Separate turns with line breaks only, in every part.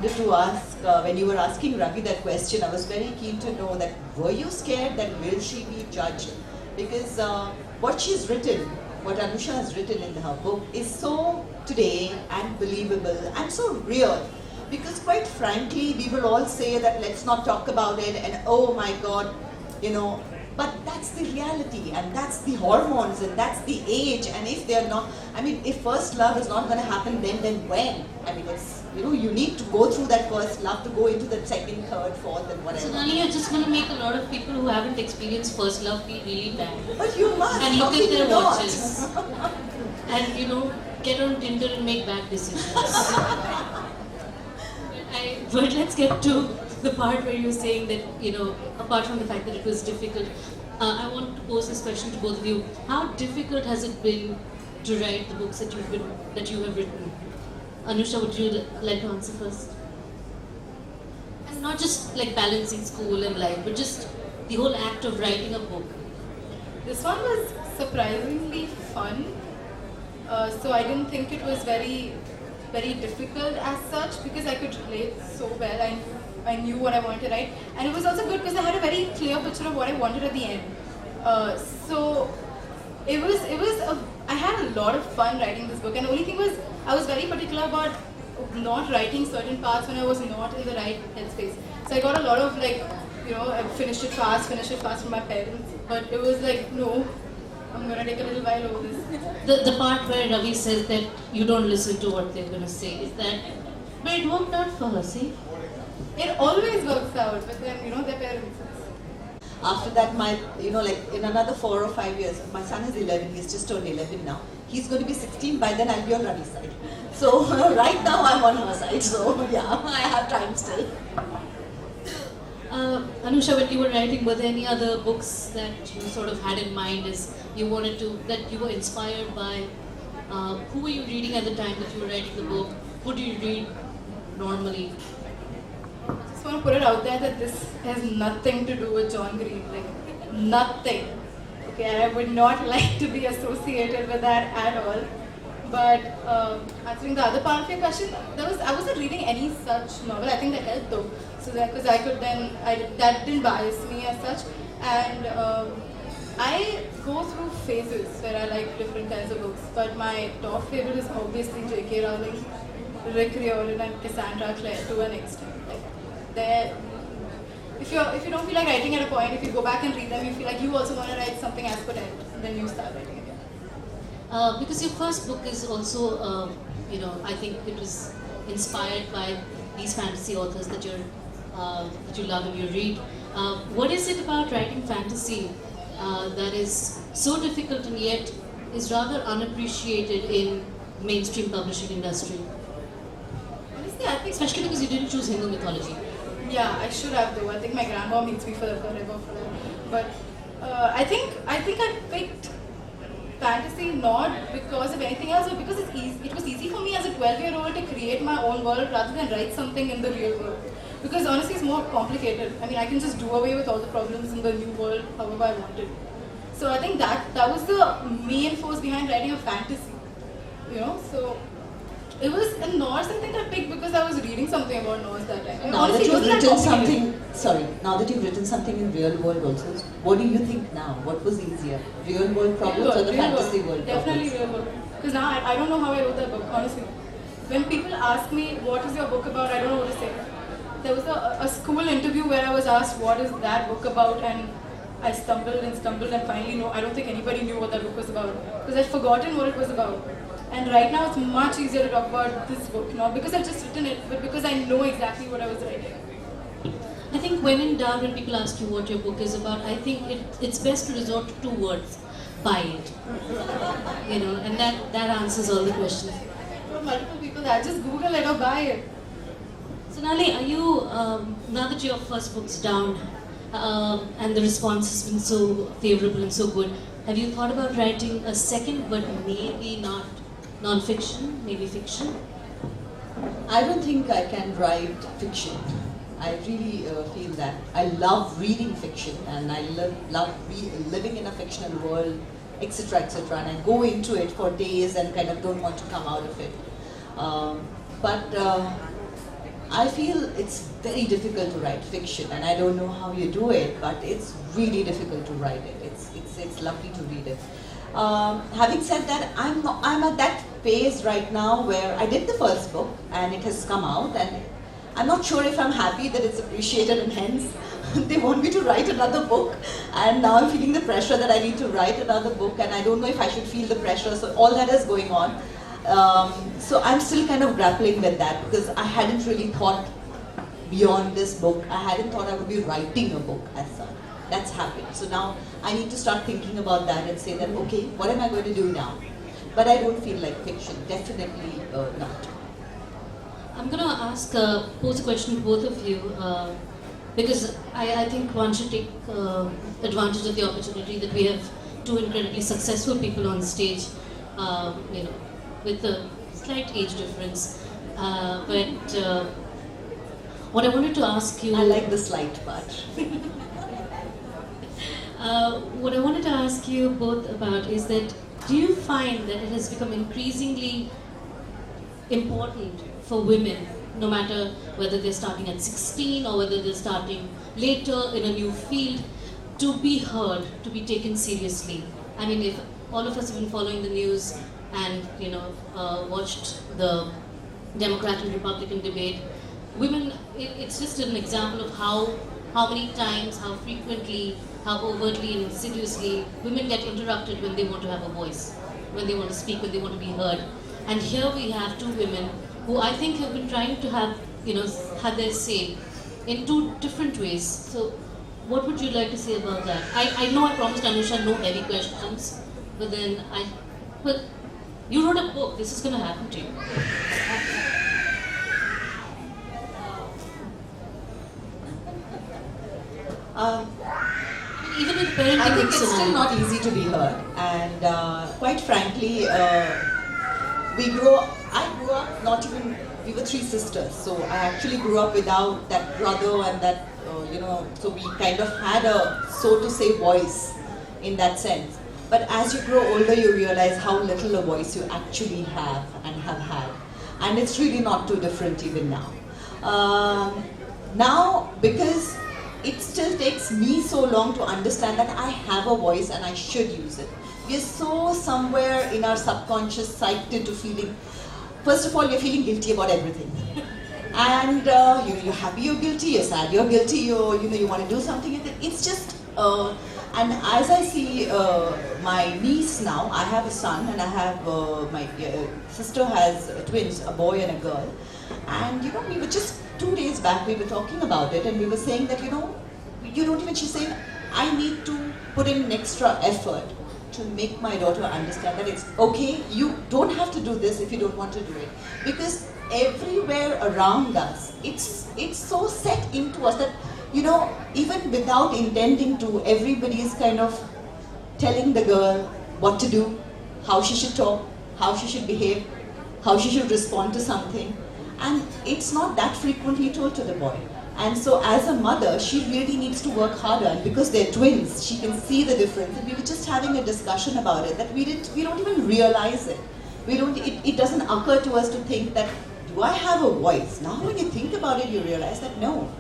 To ask when you were asking Ravi that question, I was very keen to know that were you scared that will she be judged? Because what she's written, what Anusha has written in her book, is so today and believable and so real. Because quite frankly, we will all say that let's not talk about it, and oh my God, you know. But that's the reality, and that's the hormones, and that's the age. And if they're not, I mean, if first love is not going to happen, then when? I mean, it's, you know, you need to go through that first love to go into the second, third, fourth, and whatever.
So now you're just going to make a lot of people who haven't experienced first love feel really bad.
But you must.
And
How
look
can
at their
you not?
watches. And get on Tinder and make bad decisions. But let's get to the part where you're saying that, apart from the fact that it was difficult, I want to pose this question to both of you. How difficult has it been to write the books that you have written? Anusha, would you like to answer first? And not just like balancing school and life, but just the whole act of writing a book.
This one was surprisingly fun. So I didn't think it was very, very difficult as such because I could relate so well. I knew what I wanted to write, and it was also good because I had a very clear picture of what I wanted at the end. So I had a lot of fun writing this book, and the only thing was I was very particular about not writing certain parts when I was not in the right headspace. So I got a lot of I finished it fast from my parents, but it was like, no, I'm gonna take a little while over this.
The part where Ravi says that you don't listen to what they're gonna say, is that, but it worked out for her, see?
It always works out, but then their parents.
After that, in another 4 or 5 years, my son is 11, he's just turned 11 now. He's going to be 16, by then I'll be on Ravi's side. So right now I'm on her side, so yeah, I have time still.
Anusha, when you were writing, were there any other books that you sort of had in mind as you wanted to, that you were inspired by? Who were you reading at the time that you were writing the book? Who do you read normally?
I just want to put it out there that this has nothing to do with John Green, like nothing. Okay, and I would not like to be associated with that at all. But answering the other part of your question, I wasn't reading any such novel. I think that helped though, so that because I could then that didn't bias me as such, and I go through phases where I like different kinds of books. But my top favorite is obviously J.K. Rowling, Rick Riordan, and Cassandra Clare to an extent. If you don't feel like writing at a point, if you go back and read them, you feel like you also want to write something as potent, and then you start writing again.
Because your first book is also, I think it was inspired by these fantasy authors that you love and you read. What is it about writing fantasy that is so difficult and yet is rather unappreciated in mainstream publishing industry?
Honestly, I think
Especially because you didn't choose Hindu mythology.
yeah, I should have though. I think my grandma hates me forever for that. But I think I picked fantasy not because of anything else, but because it was easy for me as a 12-year-old to create my own world rather than write something in the real world. Because honestly, it's more complicated. I mean, I can just do away with all the problems in the new world however I wanted. So I think that was the main force behind writing a fantasy. So it was a Norse. I think I picked because I was reading something about Norse that time.
Now that
Honestly, it
you've
wasn't that
written
complicated.
something, now that you've written something in real world also, what do you think now? What was easier, real world problems or the fantasy world
Definitely
problems?
real world. Because now I don't know how I wrote that book, honestly. When people ask me, what is your book about, I don't know what to say. There was a school interview where I was asked, what is that book about? And I stumbled and finally, I don't think anybody knew what that book was about. Because I'd forgotten what it was about. And right now it's much easier to talk about this book, not because I've just written it, but because I know exactly what I was writing.
I think when in doubt, when people ask you what your book is about, I think it's best to resort to 2 words: buy it. And that answers all the questions.
For multiple people, I just Google it or buy it.
So Nali, are you, now that your first book's down and the response has been so favorable and so good, have you thought about writing a second, but maybe not non-fiction, maybe fiction?
I don't think I can write fiction. I really feel that. I love reading fiction and I love living in a fictional world, etc., etc. And I go into it for days and kind of don't want to come out of it. But I feel it's very difficult to write fiction, and I don't know how you do it, but it's really difficult to write it. It's lovely to read it. Having said that, I'm at that phase right now where I did the first book and it has come out, and I'm not sure if I'm happy that it's appreciated, and hence they want me to write another book, and now I'm feeling the pressure that I need to write another book, and I don't know if I should feel the pressure. So all that is going on. So I'm still kind of grappling with that, because I hadn't really thought beyond this book. I hadn't thought I would be writing a book as such. That's happened. So now I need to start thinking about that and say that, okay, what am I going to do now? But I don't feel like fiction, definitely not.
I'm going to pose a question to both of you, because I think one should take advantage of the opportunity that we have two incredibly successful people on stage, with a slight age difference. But what I wanted to ask you...
I like the slight part.
What I wanted to ask you both about is that, do you find that it has become increasingly important for women, no matter whether they're starting at 16 or whether they're starting later in a new field, to be heard, to be taken seriously? I mean, if all of us have been following the news and watched the Democrat and Republican debate, women, it's just an example of how many times, how frequently, how overtly and insidiously women get interrupted when they want to have a voice, when they want to speak, when they want to be heard. And here we have two women who I think have been trying to have, have their say in two different ways. So what would you like to say about that? I know I promised Anusha no heavy questions, but then but you wrote a book, this is going to happen to you. Even with parenting,
I think it's still not easy to be heard, and quite frankly, I grew up not even, we were three sisters, so I actually grew up without that brother and that, so we kind of had a, so to say, voice in that sense. But as you grow older, you realize how little a voice you actually have and have had. And it's really not too different even now. Now, because it still takes me so long to understand that I have a voice and I should use it. We are so somewhere in our subconscious psyched into feeling, first of all, you're feeling guilty about everything. And you're happy you're guilty, you're sad you're guilty, you want to do something. It's just, and as I see my niece now, I have a son and I have, my sister has twins, a boy and a girl. And we were just 2 days back, we were talking about it and we were saying that, she's saying, I need to put in an extra effort to make my daughter understand that it's okay, you don't have to do this if you don't want to do it. Because everywhere around us, it's so set into us that, even without intending to, everybody is kind of telling the girl what to do, how she should talk, how she should behave, how she should respond to something. And it's not that frequently told to the boy. And so as a mother, she really needs to work harder. And because they're twins, she can see the difference. And we were just having a discussion about it, that we don't even realize it. It doesn't occur to us to think that, do I have a voice? Now when you think about it, you realize that no,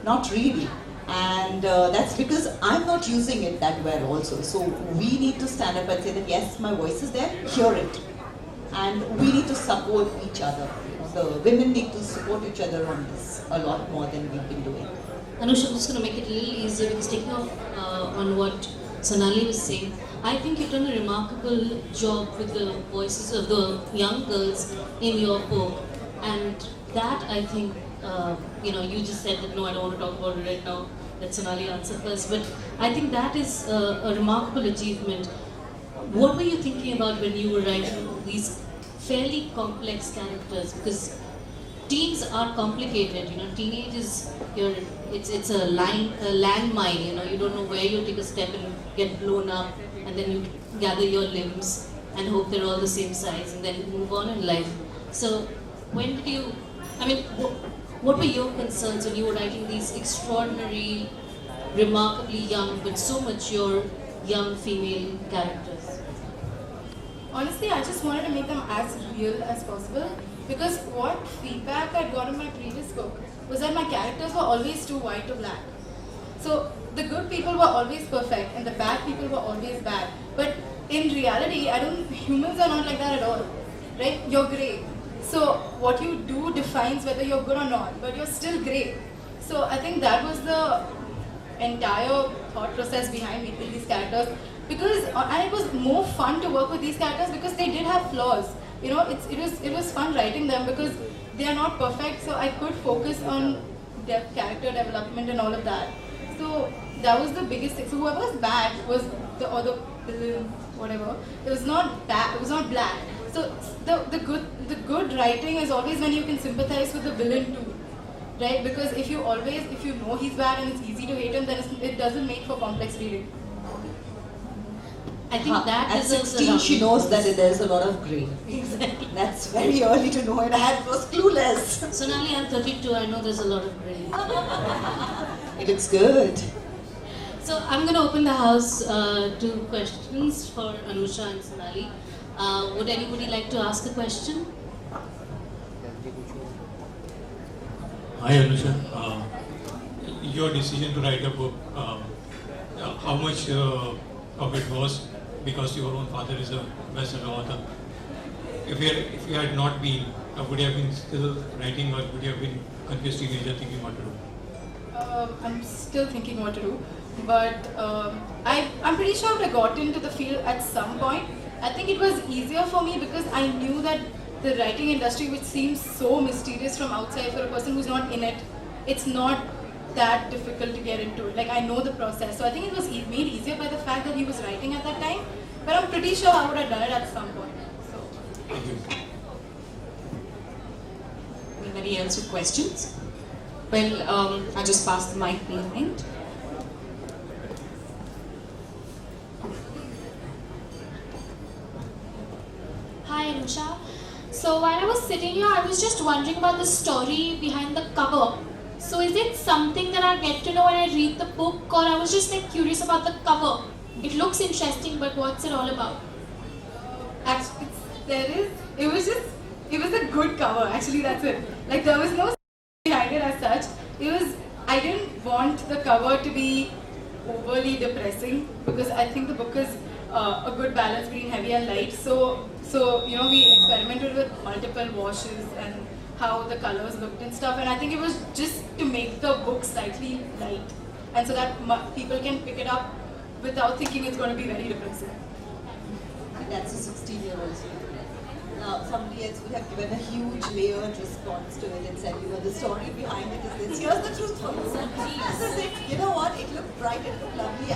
not really. And that's because I'm not using it that well also. So we need to stand up and say that yes, my voice is there, hear it. And we need to support each other. The women need to support each other on this a lot more than we've been doing.
Anusha, I'm just going to make it a little easier, because taking off on what Sonali was saying, I think you've done a remarkable job with the voices of the young girls in your book. And that, I think, you just said that no, I don't want to talk about it right now, let Sonali answer first. But I think that is a remarkable achievement. What were you thinking about when you were writing these fairly complex characters? Because teens are complicated, teenage is it's a landmine, you don't know where you take a step and get blown up, and then you gather your limbs and hope they're all the same size and then move on in life. So when did you, what were your concerns when you were writing these extraordinary, remarkably young but so mature young female characters?
Honestly, I just wanted to make them as real as possible, because what feedback I'd got in my previous book was that my characters were always too white or black. So the good people were always perfect and the bad people were always bad. But in reality, humans are not like that at all, right? You're grey. So what you do defines whether you're good or not, but you're still grey. So I think that was the entire thought process behind making these characters. Because and it was more fun to work with these characters because they did have flaws. You know, it was fun writing them because they are not perfect. So I could focus on their character development and all of that. So that was the biggest thing. So whoever was bad was the whatever. It was not bad. It was not black. So the good writing is always when you can sympathize with the villain too, right? Because if you know he's bad and it's easy to hate him, then it doesn't make for complex reading.
I think that
at
deserves
16 she knows that there's a lot of grey.
Exactly.
That's very early to know, and I was clueless.
Sonali, I'm 32, I know there's a lot of grey.
It looks good.
So I'm going to open the house to questions for Anusha and Sonali. Would anybody like to ask a question?
Hi Anusha, your decision to write a book, how much of it was because your own father is a best-selling author? If you had not been, would you have been still writing, or would you have been confused teenager thinking what to do?
I'm still thinking what to do, but I'm pretty sure I would have got into the field at some point. I think it was easier for me because I knew that the writing industry, which seems so mysterious from outside for a person who's not in it, it's not that difficult to get into it. Like, I know the process. So I think it was made easier by the fact that he was writing at that time, but I'm pretty sure I would have done it at some point. So.
Thank you.
Anybody else with questions? Well, I'll just pass the mic behind.
Hi Anusha. So while I was sitting here, I was just wondering about the story behind the cover. So is it something that I get to know when I read the book, or I was just like curious about the cover? It looks interesting, but what's it all about?
Actually, it was a good cover. Actually, that's it. Like, there was no behind it as such. I didn't want the cover to be overly depressing because I think the book is a good balance between heavy and light. So you know, we experimented with multiple washes and how the colors looked and stuff, and I think it was just to make the book slightly light, and so that people can pick it up without thinking it's going to be very depressing.
And that's a 16-year-old. Now, somebody else would have given a huge layered response to it and said, you know, the story behind it is this. Here's the truth for you. This is it. You know what? It looked bright, it looked lovely.